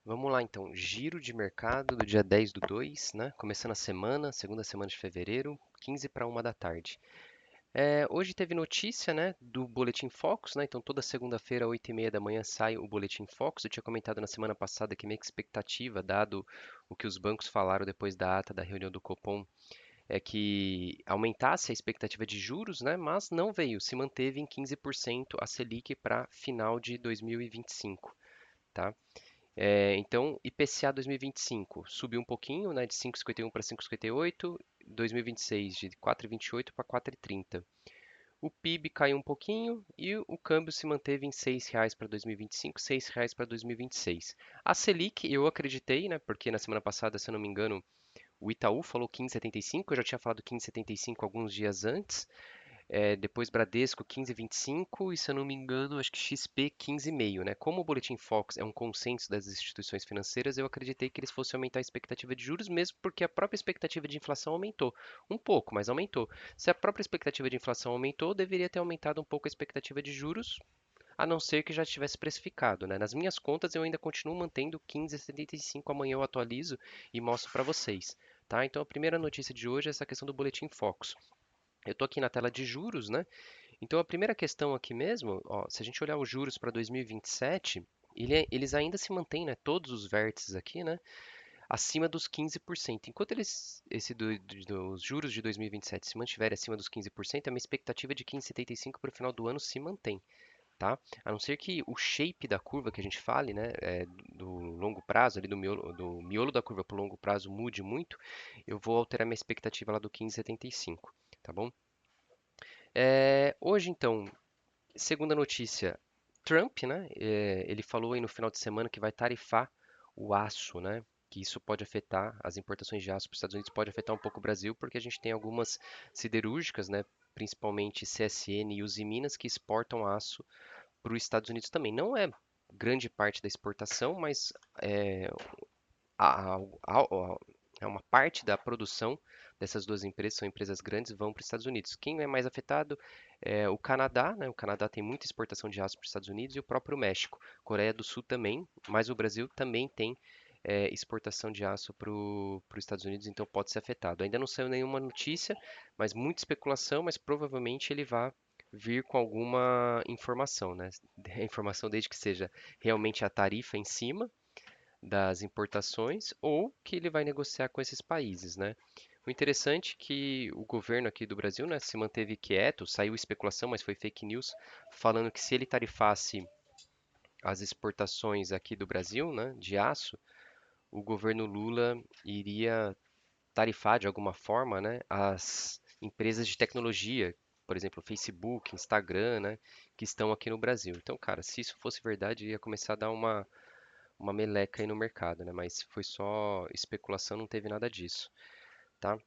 Vamos lá então, giro de mercado do dia 10/2, né? Começando a semana, segunda semana de fevereiro, 15 para 1 da tarde. Hoje teve notícia, né, do Boletim Focus, né? Então toda segunda-feira, 8h30 da manhã, sai o Boletim Focus. Eu tinha comentado na semana passada que minha expectativa, dado o que os bancos falaram depois da ata da reunião do Copom, é que aumentasse a expectativa de juros, né? Mas não veio, se manteve em 15% a Selic para final de 2025, tá? Então, IPCA 2025 subiu um pouquinho, né, de 5,51 para 5,58, 2026 de 4,28 para 4,30. O PIB caiu um pouquinho e o câmbio se manteve em R$ 6 para 2025, R$ 6 para 2026. A Selic, eu acreditei, né, porque na semana passada, se eu não me engano, o Itaú falou 15,75, eu já tinha falado 15,75 alguns dias antes. Depois Bradesco 15,25 e, se eu não me engano, acho que XP 15,5, né? Como o Boletim Focus é um consenso das instituições financeiras, eu acreditei que eles fossem aumentar a expectativa de juros, mesmo porque a própria expectativa de inflação aumentou. Um pouco, mas aumentou. Se a própria expectativa de inflação aumentou, deveria ter aumentado um pouco a expectativa de juros, a não ser que já tivesse precificado, né? Nas minhas contas, eu ainda continuo mantendo 15,75. Amanhã eu atualizo e mostro para vocês. Tá? Então, a primeira notícia de hoje é essa questão do Boletim Focus. Eu estou aqui na tela de juros, né? Então, a primeira questão aqui mesmo, ó, se a gente olhar os juros para 2027, eles ainda se mantêm, né, todos os vértices aqui, né, acima dos 15%. Enquanto os juros de 2027 se mantiverem acima dos 15%, a minha expectativa de 15,75 para o final do ano se mantém, tá? A não ser que o shape da curva que a gente fale, né, do longo prazo, ali do miolo da curva para o longo prazo mude muito, eu vou alterar minha expectativa lá do 15,75, tá bom? Hoje, então, segunda notícia, Trump, né? Ele falou aí no final de semana que vai tarifar o aço, né? Que isso pode afetar as importações de aço para os Estados Unidos, pode afetar um pouco o Brasil, porque a gente tem algumas siderúrgicas, né? Principalmente CSN e Usiminas, que exportam aço para os Estados Unidos também. Não é grande parte da exportação, mas é, a- a- é uma parte da produção dessas duas empresas, são empresas grandes, vão para os Estados Unidos. Quem é mais afetado é o Canadá, né? O Canadá tem muita exportação de aço para os Estados Unidos e o próprio México. Coreia do Sul também, mas o Brasil também tem exportação de aço para os Estados Unidos, então pode ser afetado. Ainda não saiu nenhuma notícia, mas muita especulação, mas provavelmente ele vai vir com alguma informação, né? A informação desde que seja realmente a tarifa em cima das importações ou que ele vai negociar com esses países, né? O interessante é que o governo aqui do Brasil, né, se manteve quieto, saiu especulação, mas foi fake news, falando que se ele tarifasse as exportações aqui do Brasil, né, de aço, o governo Lula iria tarifar de alguma forma, né, as empresas de tecnologia, por exemplo, Facebook, Instagram, né, que estão aqui no Brasil. Então, cara, se isso fosse verdade, ia começar a dar uma meleca aí no mercado, né? Mas foi só especulação, não teve nada disso, tá?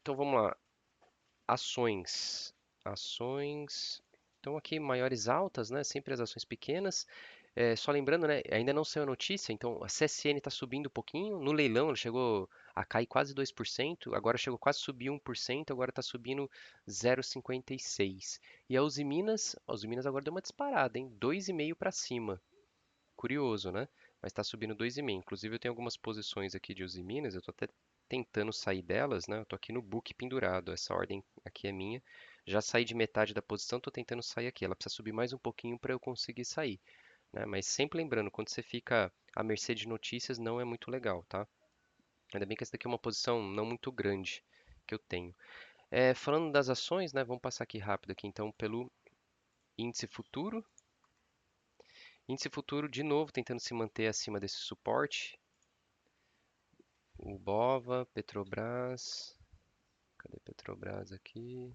Então vamos lá. Ações. Ações. Então aqui maiores altas, né? Sempre as ações pequenas. Só lembrando, né? Ainda não saiu a notícia, então a CSN está subindo um pouquinho. No leilão ela chegou a cair quase 2%, agora chegou quase a subir 1%, agora está subindo 0,56. E a Usiminas agora deu uma disparada, hein? 2,5 para cima. Curioso, né? Mas está subindo 2,5. Inclusive, eu tenho algumas posições aqui de Uzi Minas, eu estou até tentando sair delas, né? Eu estou aqui no book pendurado, essa ordem aqui é minha. Já saí de metade da posição, estou tentando sair aqui. Ela precisa subir mais um pouquinho para eu conseguir sair, né? Mas sempre lembrando, quando você fica à mercê de notícias, não é muito legal, tá? Ainda bem que essa daqui é uma posição não muito grande que eu tenho. Falando das ações, né? Vamos passar aqui rápido aqui, então, pelo índice futuro. Índice futuro, de novo, tentando se manter acima desse suporte. O Bova, Petrobras. Cadê Petrobras aqui?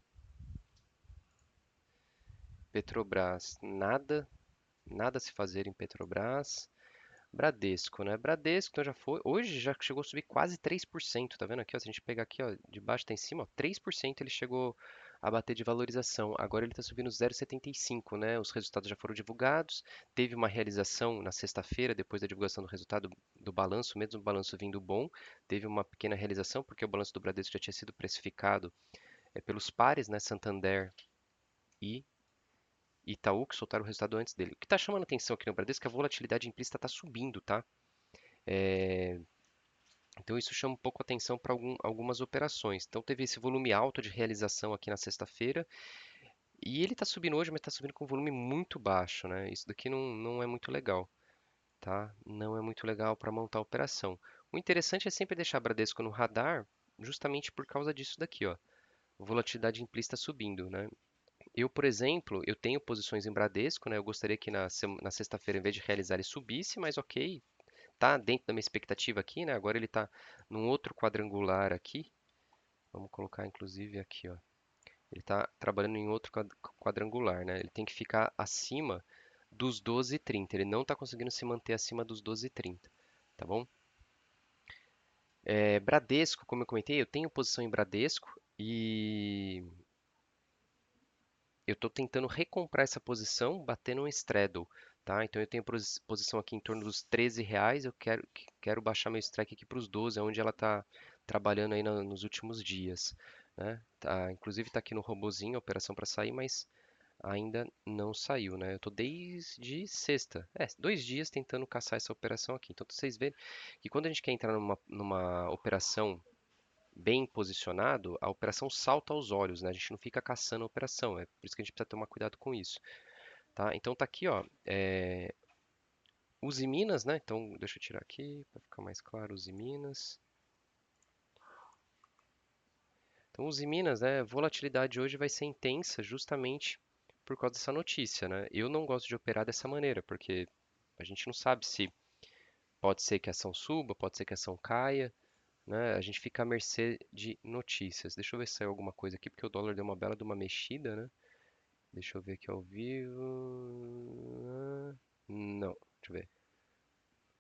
Petrobras, nada a se fazer em Petrobras. Bradesco, né? Bradesco então já foi, hoje já chegou a subir quase 3%, tá vendo aqui, ó, se a gente pegar aqui, ó, de baixo tá em cima, ó, 3% ele chegou a bater de valorização. Agora ele está subindo 0,75, né? Os resultados já foram divulgados. Teve uma realização na sexta-feira, depois da divulgação do resultado do balanço, mesmo o balanço vindo bom, teve uma pequena realização, porque o balanço do Bradesco já tinha sido precificado pelos pares, né? Santander e Itaú, que soltaram o resultado antes dele. O que está chamando atenção aqui no Bradesco é que a volatilidade implícita está subindo, tá? Então isso chama um pouco a atenção para algumas operações. Então teve esse volume alto de realização aqui na sexta-feira e ele está subindo hoje, mas está subindo com um volume muito baixo, né? Isso daqui não é muito legal, tá? Não é muito legal para montar a operação. O interessante é sempre deixar Bradesco no radar, justamente por causa disso daqui, ó. Volatilidade implícita subindo, né? Eu, por exemplo, eu tenho posições em Bradesco, né? Eu gostaria que na sexta-feira, em vez de realizar, ele subisse, mas ok, tá dentro da minha expectativa aqui, né? Agora ele está num outro quadrangular aqui. Vamos colocar inclusive aqui, ó. Ele está trabalhando em outro quadrangular, né? Ele tem que ficar acima dos 12,30. Ele não está conseguindo se manter acima dos 12,30, tá bom? Bradesco, como eu comentei, eu tenho posição em Bradesco e eu estou tentando recomprar essa posição batendo um straddle, tá? Então eu tenho posição aqui em torno dos R$ 13, eu quero baixar meu strike aqui para os 12, onde ela está trabalhando aí nos últimos dias, né? Tá, inclusive está aqui no robozinho a operação para sair, mas ainda não saiu, né? Eu estou desde sexta, 2 dias tentando caçar essa operação aqui. Então vocês verem que quando a gente quer entrar numa operação bem posicionado, a operação salta aos olhos, né? A gente não fica caçando a operação, é por isso que a gente precisa tomar cuidado com isso, tá? Então tá aqui, ó, Uzi Minas, né? Então deixa eu tirar aqui para ficar mais claro, Uzi Minas. Então Uzi Minas, né? Volatilidade hoje vai ser intensa justamente por causa dessa notícia, né? Eu não gosto de operar dessa maneira, porque a gente não sabe se pode ser que a ação suba, pode ser que a ação caia, né? A gente fica à mercê de notícias. Deixa eu ver se saiu alguma coisa aqui, porque o dólar deu uma bela de uma mexida, né? Deixa eu ver aqui ao vivo. Não, deixa eu ver.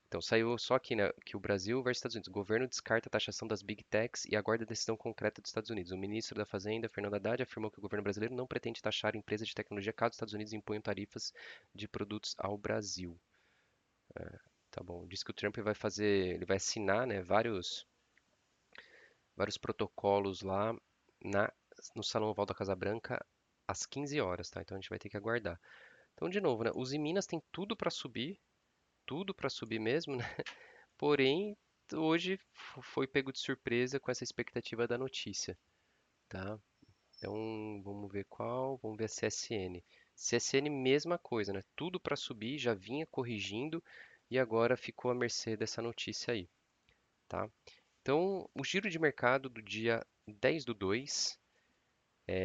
Então saiu só aqui, né, que o Brasil versus Estados Unidos. O governo descarta a taxação das Big Techs e aguarda a decisão concreta dos Estados Unidos. O ministro da Fazenda, Fernando Haddad, afirmou que o governo brasileiro não pretende taxar empresas de tecnologia caso os Estados Unidos imponham tarifas de produtos ao Brasil. Tá bom. Diz que o Trump ele vai assinar, né, vários protocolos lá na, no Salão Oval da Casa Branca às 15 horas, tá? Então a gente vai ter que aguardar. Então, de novo, né, os Minas tem tudo para subir mesmo, né? Porém, hoje foi pego de surpresa com essa expectativa da notícia, tá? Então, vamos ver qual, vamos ver a CSN. CSN mesma coisa, né? Tudo para subir, já vinha corrigindo e agora ficou à mercê dessa notícia aí, tá? Então, o giro de mercado do dia 10/2,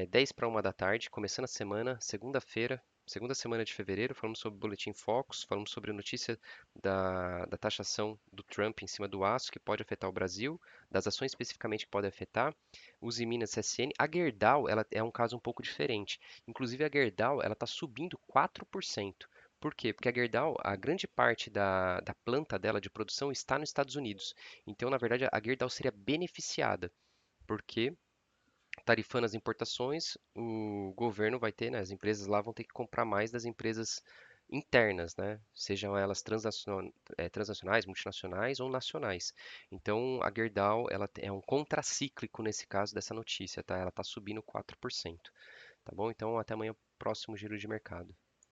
10 para 1 da tarde, começando a semana, segunda-feira, segunda semana de fevereiro, falamos sobre o Boletim Focus, falamos sobre a notícia da taxação do Trump em cima do aço, que pode afetar o Brasil, das ações especificamente que podem afetar, os Minas CSN. A Gerdau, ela é um caso um pouco diferente. Inclusive, a Gerdau, ela está subindo 4%. Por quê? Porque a Gerdau, a grande parte da planta dela de produção está nos Estados Unidos. Então, na verdade, a Gerdau seria beneficiada, porque tarifando as importações, o governo vai ter, né, as empresas lá vão ter que comprar mais das empresas internas, né, sejam elas transnacionais, multinacionais ou nacionais. Então, a Gerdau, ela é um contracíclico nesse caso dessa notícia, tá? Ela está subindo 4%, tá bom? Então, até amanhã, próximo giro de mercado.